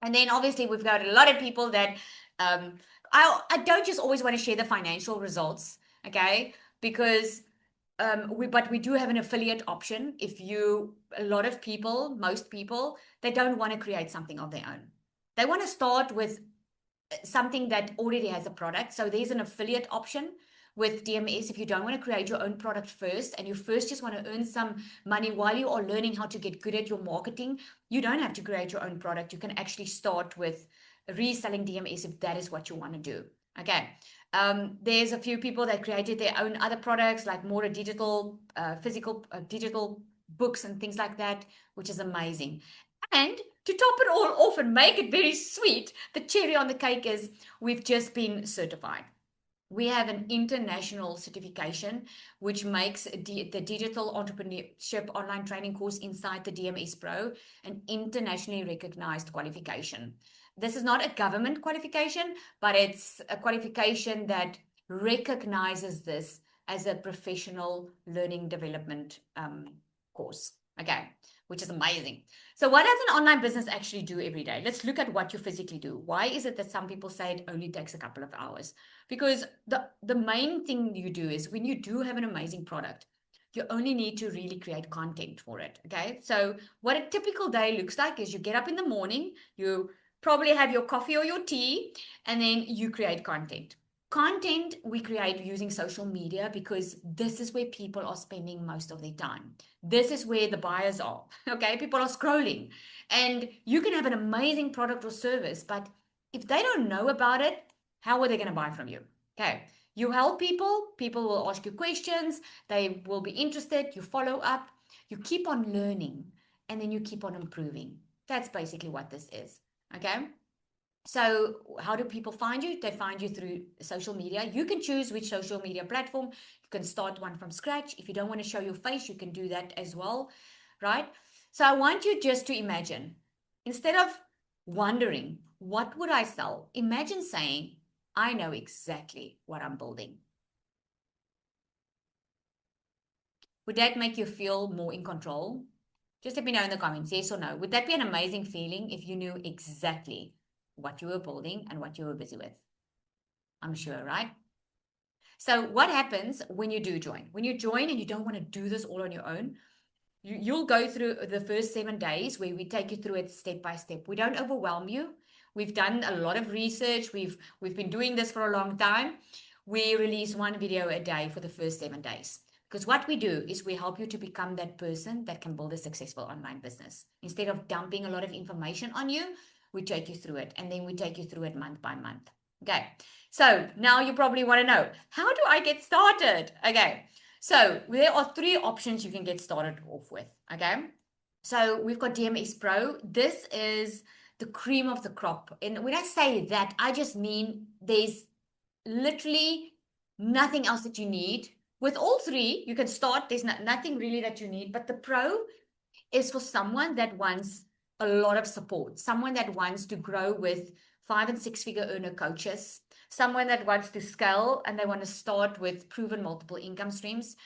And then obviously we've got a lot of people that I don't just always want to share the financial results, okay? Because we do have an affiliate option. Most people, they don't want to create something of their own. They want to start with something that already has a product. So there's an affiliate option with DMS. If you don't want to create your own product first, and you first just want to earn some money while you are learning how to get good at your marketing, you don't have to create your own product. You can actually start with reselling DMS if that is what you want to do. Okay. There's a few people that created their own other products, like more digital, physical, digital books and things like that, which is amazing. And to top it all off and make it very sweet, the cherry on the cake is we've just been certified. We have an international certification, which makes the digital entrepreneurship online training course inside the DMS Pro an internationally recognized qualification. This is not a government qualification, but it's a qualification that recognizes this as a professional learning development course. Okay, which is amazing. So what does an online business actually do every day? Let's look at what you physically do. Why is it that some people say it only takes a couple of hours? Because the main thing you do is when you do have an amazing product, you only need to really create content for it. Okay, so what a typical day looks like is you get up in the morning, you probably have your coffee or your tea, and then you create content. Content we create using social media because this is where people are spending most of their time. This is where the buyers are. Okay, people are scrolling, and you can have an amazing product or service, but if they don't know about it, how are they going to buy from you? Okay, you help people, people will ask you questions, they will be interested, you follow up, you keep on learning, and then you keep on improving. That's basically what this is. Okay. So how do people find you? They find you through social media. You can choose which social media platform. You can start one from scratch. If you don't want to show your face, you can do that as well, right? So I want you just to imagine, instead of wondering, what would I sell? Imagine saying, I know exactly what I'm building. Would that make you feel more in control? Just let me know in the comments, yes or no. Would that be an amazing feeling if you knew exactly what you were building and what you were busy with? I'm sure, right? So what happens when you do join? When you join and you don't want to do this all on your own, you'll go through the first 7 days where we take you through it step by step. We don't overwhelm you. We've done a lot of research. We've been doing this for a long time. We release 1 video a day for the first 7 days. Because what we do is we help you to become that person that can build a successful online business. Instead of dumping a lot of information on you, we take you through it, and then we take you through it month by month. Okay, so now you probably want to know, how do I get started? Okay, so there are 3 options you can get started off with. Okay, so we've got DMS Pro. This is the cream of the crop. And when I say that, I just mean there's literally nothing else that you need. With all 3, you can start. There's nothing really that you need, but the Pro is for someone that wants a lot of support, someone that wants to grow with 5- and 6-figure earner coaches, someone that wants to scale and they want to start with proven multiple income streams.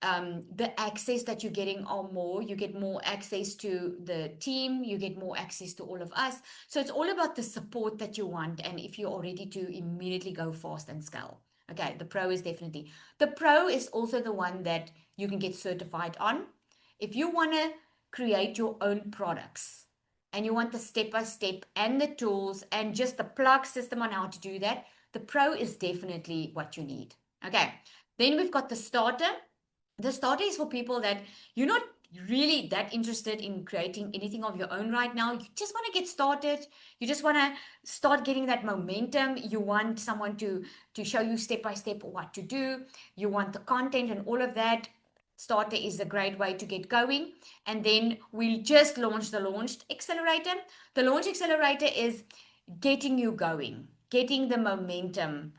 The access that you're getting are more. You get more access to the team, you get more access to all of us. So it's all about the support that you want, and if you're ready to immediately go fast and scale. Okay, the Pro is definitely. The Pro is also the one that you can get certified on. If you want to create your own products and you want the step-by-step and the tools and just the plug system on how to do that, the Pro is definitely what you need. Okay, then we've got the Starter. The Starter is for people that you're not really that interested in creating anything of your own right now. You just want to get started. You just want to start getting that momentum. You want someone to show you step-by-step what to do. You want the content and all of that. Starter is a great way to get going. And then we just launched the Launch Accelerator. The Launch Accelerator is getting you going, getting the momentum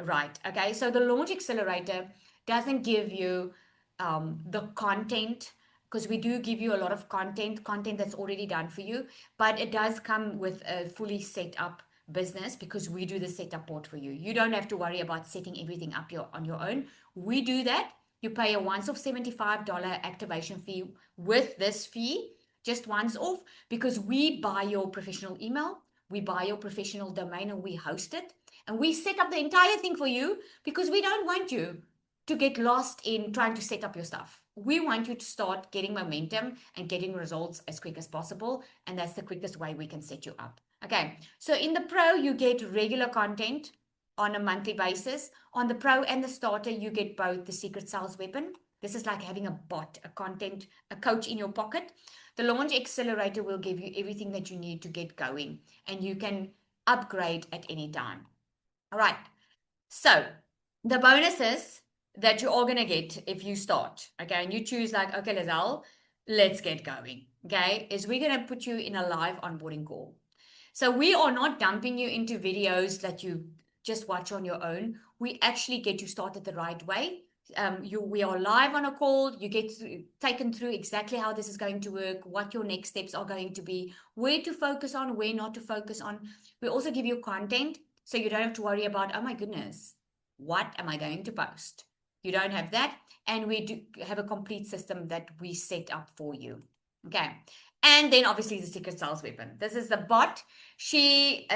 right. Okay, so the Launch Accelerator doesn't give you the content, because we do give you a lot of content that's already done for you, but it does come with a fully set up business because we do the setup part for you. You don't have to worry about setting everything up on your own. We do that. You pay a once-off $75 activation fee with this fee, just once off, because we buy your professional email, we buy your professional domain, and we host it. And we set up the entire thing for you because we don't want you to get lost in trying to set up your stuff. We want you to start getting momentum and getting results as quick as possible. And that's the quickest way we can set you up. Okay, so in the Pro, you get regular content on a monthly basis. On the Pro and the Starter, you get both the Secret Sales Weapon. This is like having a bot, a coach in your pocket. The Launch Accelerator will give you everything that you need to get going, and you can upgrade at any time. All right, so the bonuses that you're all going to get if you start, okay, and you choose like, okay, Lizelle, let's get going, okay, is we're going to put you in a live onboarding call. So we are not dumping you into videos that you just watch on your own. We actually get you started the right way. We are live on a call. You get taken through exactly how this is going to work, what your next steps are going to be, where to focus on, where not to focus on. We also give you content, so you don't have to worry about, oh my goodness, what am I going to post? You don't have that. And we do have a complete system that we set up for you. Okay. And then obviously the Secret Sales Weapon. This is the bot. She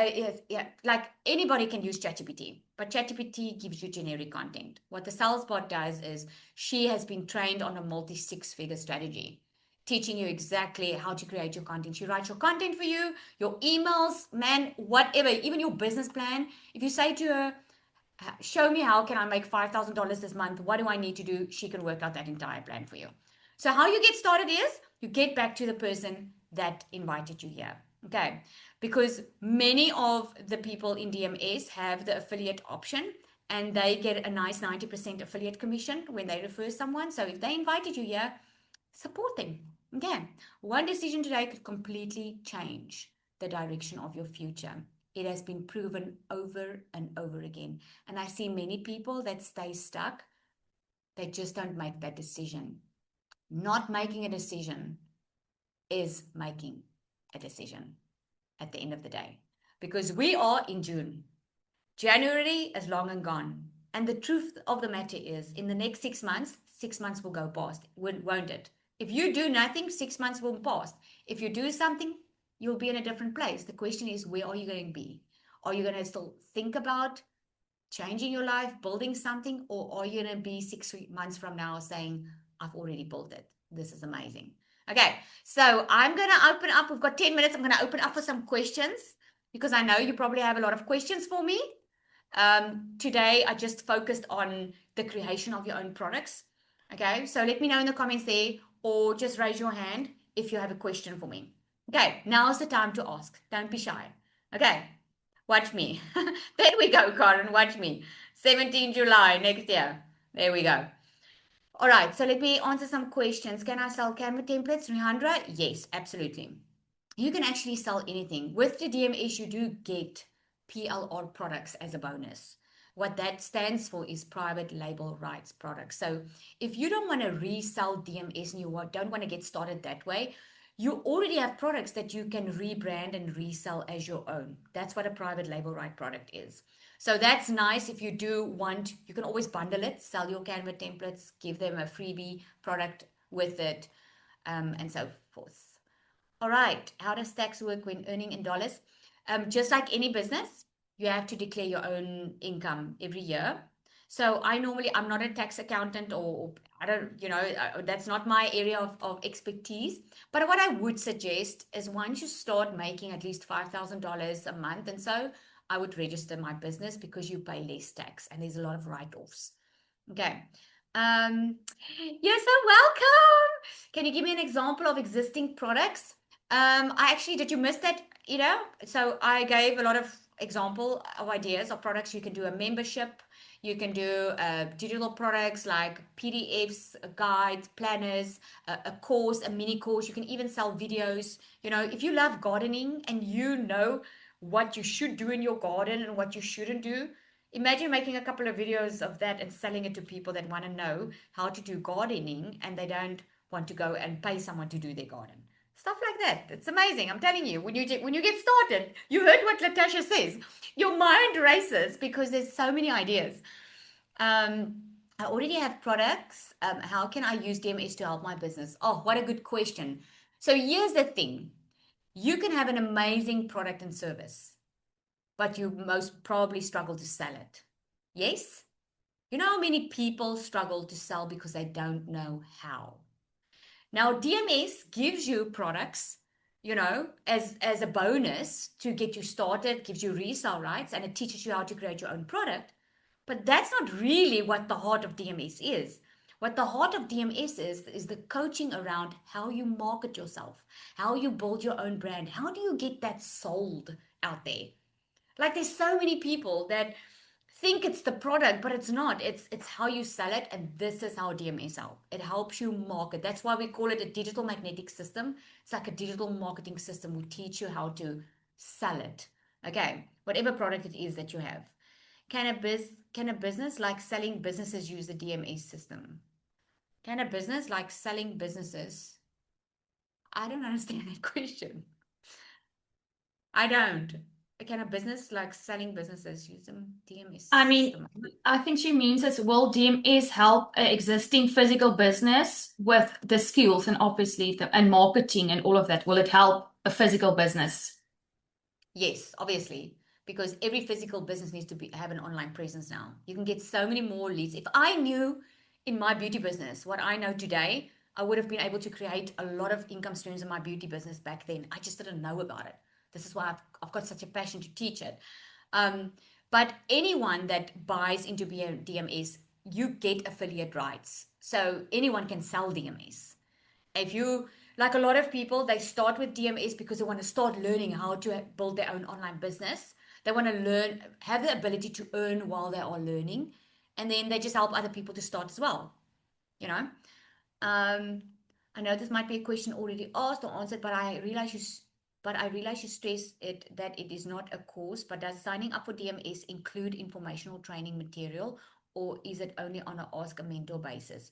like anybody can use ChatGPT, but ChatGPT gives you generic content. What the sales bot does is she has been trained on a multi-six-figure strategy, teaching you exactly how to create your content. She writes your content for you, your emails, man, whatever, even your business plan. If you say to her, show me how can I make $5,000 this month, what do I need to do, she can work out that entire plan for you. So how you get started is you get back to the person that invited you here. Okay, because many of the people in DMS have the affiliate option, and they get a nice 90% affiliate commission when they refer someone. So if they invited you here, support them. Okay, one decision today could completely change the direction of your future. It has been proven over and over again. And I see many people that stay stuck. They just don't make that decision. Not making a decision is making a decision at the end of the day. Because we are in June. January is long and gone. And the truth of the matter is, in the next 6 months, 6 months will go past, won't it? If you do nothing, 6 months will pass. If you do something, you'll be in a different place. The question is, where are you going to be? Are you going to still think about changing your life, building something, or are you going to be 6 months from now saying, I've already built it. This is amazing. Okay, so I'm going to open up. We've got 10 minutes. I'm going to open up for some questions because I know you probably have a lot of questions for me. Today, I just focused on the creation of your own products. Okay, so let me know in the comments there, or just raise your hand if you have a question for me. Okay, now's the time to ask. Don't be shy. Okay, watch me. There we go, Karen, watch me. 17 July next year. There we go. All right, so let me answer some questions. Can I sell Canva templates, Rihandra? Yes, absolutely. You can actually sell anything. With the DMS, you do get PLR products as a bonus. What that stands for is private label rights products. So if you don't want to resell DMS and you don't want to get started that way, you already have products that you can rebrand and resell as your own. That's what a private label right product is. So that's nice. If you do want, you can always bundle it, sell your Canva templates, give them a freebie product with it, and so forth. All right, how does tax work when earning in dollars? Just like any business, you have to declare your own income every year. So I'm not a tax accountant, or I don't, that's not my area of expertise. But what I would suggest is once you start making at least $5,000 a month, and so I would register my business because you pay less tax and there's a lot of write-offs. Okay. You're so welcome. Can you give me an example of existing products? Did you miss that? So I gave a lot of example of ideas of products. You can do a membership. You can do digital products like PDFs, guides, planners, a course, a mini course. You can even sell videos. If you love gardening and you know what you should do in your garden and what you shouldn't do, imagine making a couple of videos of that and selling it to people that want to know how to do gardening and they don't want to go and pay someone to do their garden. Stuff like that. It's amazing. I'm telling you, when you get started, you heard what Latasha says. Your mind races because there's so many ideas. I already have products. How can I use DMS to help my business? Oh, what a good question. So here's the thing. You can have an amazing product and service, but you most probably struggle to sell it. Yes? You know how many people struggle to sell because they don't know how? Now, DMS gives you products as a bonus to get you started, gives you resale rights, and it teaches you how to create your own product. But that's not really what the heart of DMS is. What the heart of DMS is the coaching around how you market yourself, how you build your own brand, how do you get that sold out there. Like there's so many people that think it's the product, but it's not. It's how you sell it, and this is how DMS help. It helps you market. That's why we call it a digital magnetic system. It's like a digital marketing system. We teach you how to sell it. Okay, whatever product it is that you have. Can a business like selling businesses use the DMS system? Can a business like selling businesses? I don't understand that question. I don't. Can a business like selling businesses use the DMS I mean, system? I think she means as will DMS help an existing physical business with the skills and obviously and marketing and all of that. Will it help a physical business? Yes, obviously, because every physical business needs to have an online presence now. You can get so many more leads. If I knew in my beauty business what I know today, I would have been able to create a lot of income streams in my beauty business back then. I just didn't know about it. This is why I've got such a passion to teach it. But anyone that buys into DMS, you get affiliate rights. So anyone can sell DMS. If you, like a lot of people, they start with DMS because they want to start learning how to build their own online business. They want to learn, have the ability to earn while they are learning. And then they just help other people to start as well. You know, I know this might be a question already asked or answered, but I realize you stress it that it is not a course. But does signing up for DMS include informational training material, or is it only on an ask a mentor basis?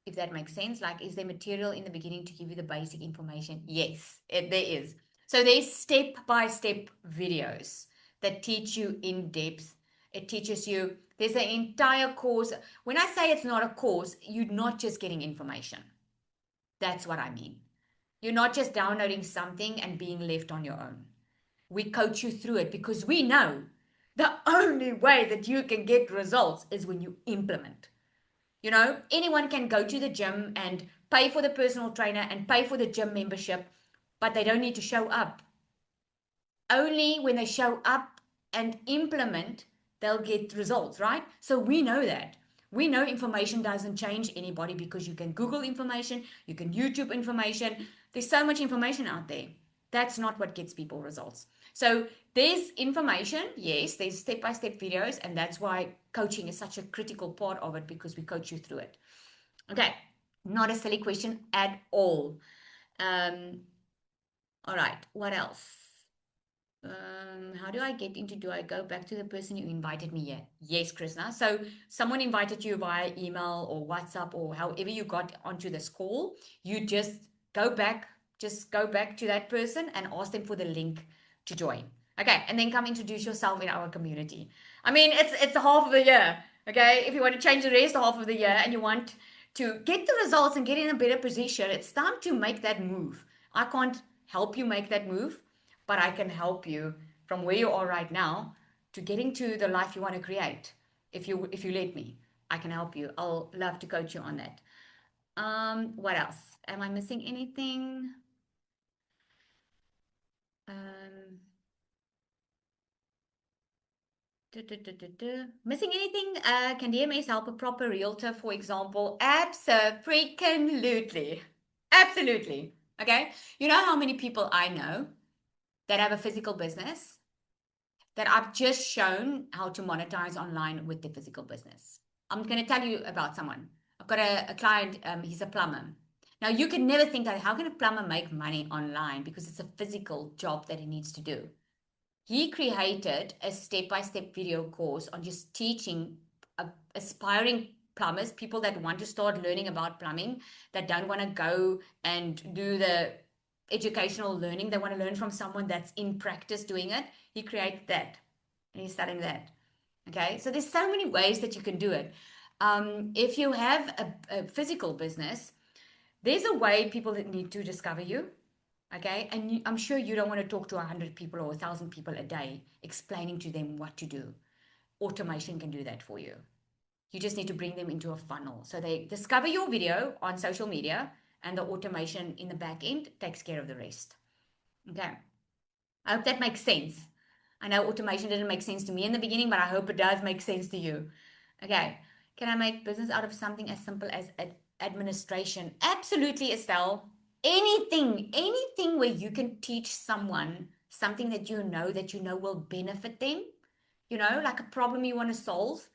If that makes sense, like, is there material in the beginning to give you the basic information? Yes, there is. So there's step-by-step videos that teach you in depth. It teaches you, there's an entire course. When I say it's not a course, you're not just getting information. That's what I mean. You're not just downloading something and being left on your own. We coach you through it because we know the only way that you can get results is when you implement. Anyone can go to the gym and pay for the personal trainer and pay for the gym membership, but they don't need to show up. Only when they show up and implement, they'll get results, right? So we know that. We know information doesn't change anybody because you can Google information, you can YouTube information. There's so much information out there. That's not what gets people results. So there's information, yes, there's step-by-step videos, and that's why coaching is such a critical part of it, because we coach you through it. Okay, not a silly question at all. All right, what else? How do I get into, do I go back to the person who invited me here? Yes, Krishna. So someone invited you via email or WhatsApp or however you got onto this call. You just go back to that person and ask them for the link to join. Okay, and then come introduce yourself in our community. I mean, it's half of the year. Okay, if you want to change the rest half of the year and you want to get the results and get in a better position, it's time to make that move. I can't help you make that move, but I can help you from where you are right now to getting to the life you want to create. If you let me, I can help you. I'll love to coach you on that. What else? Am I missing anything? Missing anything? Can DMS help a proper realtor, for example? Absolutely. Absolutely. Okay. You know how many people I know that have a physical business that I've just shown how to monetize online with the physical business. I'm going to tell you about someone. I've got a client, he's a plumber. Now, you can never think that how can a plumber make money online, because it's a physical job that he needs to do. He created a step-by-step video course on just teaching aspiring plumbers, people that want to start learning about plumbing, that don't want to go and do the educational learning. They want to learn from someone that's in practice doing it. He created that and he's selling that. Okay, so there's so many ways that you can do it. If you have a physical business, there's a way people that need to discover you. Okay, and I'm sure you don't want to talk to 100 people or 1,000 people a day explaining to them what to do. Automation can do that for you. You just need to bring them into a funnel. So they discover your video on social media, and the automation in the back end takes care of the rest. Okay. I hope that makes sense. I know automation didn't make sense to me in the beginning, but I hope it does make sense to you. Okay. Can I make business out of something as simple as administration? Absolutely, Estelle. Anything where you can teach someone something that you know will benefit them, like a problem you want to solve.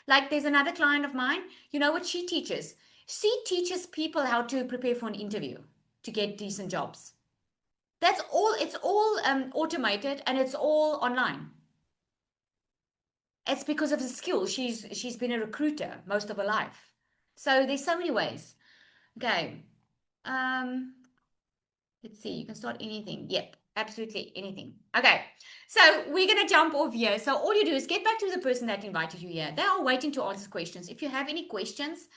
Like there's another client of mine, you know what she teaches? She teaches people how to prepare for an interview to get decent jobs. That's all. It's all automated and it's all online. It's because of the skill. She's been a recruiter most of her life. So there's so many ways. Okay. Let's see. You can start anything. Yep, absolutely anything. Okay. So we're gonna jump off here. So all you do is get back to the person that invited you here. They are waiting to answer questions. If you have any questions,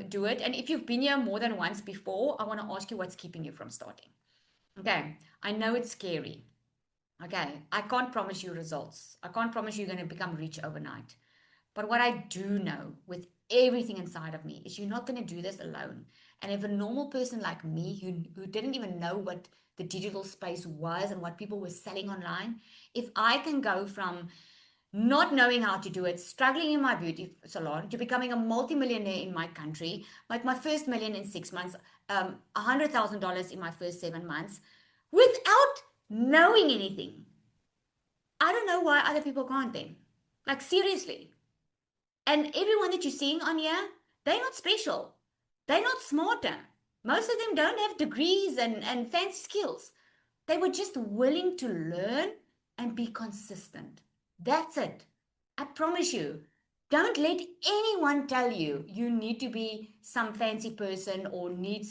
do it. And if you've been here more than once before, I want to ask you what's keeping you from starting. Okay. I know it's scary. Okay, I can't promise you results. I can't promise you're going to become rich overnight. But what I do know with everything inside of me is you're not going to do this alone. And if a normal person like me who didn't even know what the digital space was and what people were selling online, if I can go from not knowing how to do it, struggling in my beauty salon, to becoming a multimillionaire in my country, like my first $1 million in 6 months, $100,000 in my first 7 months, without knowing anything. I don't know why other people can't then. Like seriously. And everyone that you're seeing on here, they're not special. They're not smarter. Most of them don't have degrees and fancy skills. They were just willing to learn and be consistent. That's it. I promise you. Don't let anyone tell you you need to be some fancy person or need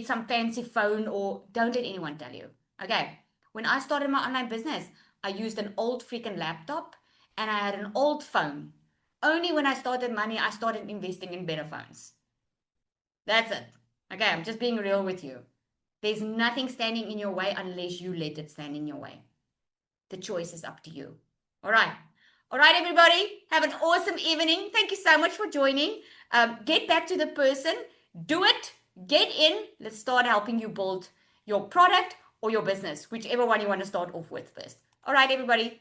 some fancy phone, or don't let anyone tell you. Okay, when I started my online business, I used an old freaking laptop and I had an old phone. Only when I started money, I started investing in better phones. That's it. Okay, I'm just being real with you. There's nothing standing in your way unless you let it stand in your way. The choice is up to you. All right. All right, everybody. Have an awesome evening. Thank you so much for joining. Get back to the person. Do it. Get in. Let's start helping you build your product or your business, whichever one you want to start off with first. All right, everybody.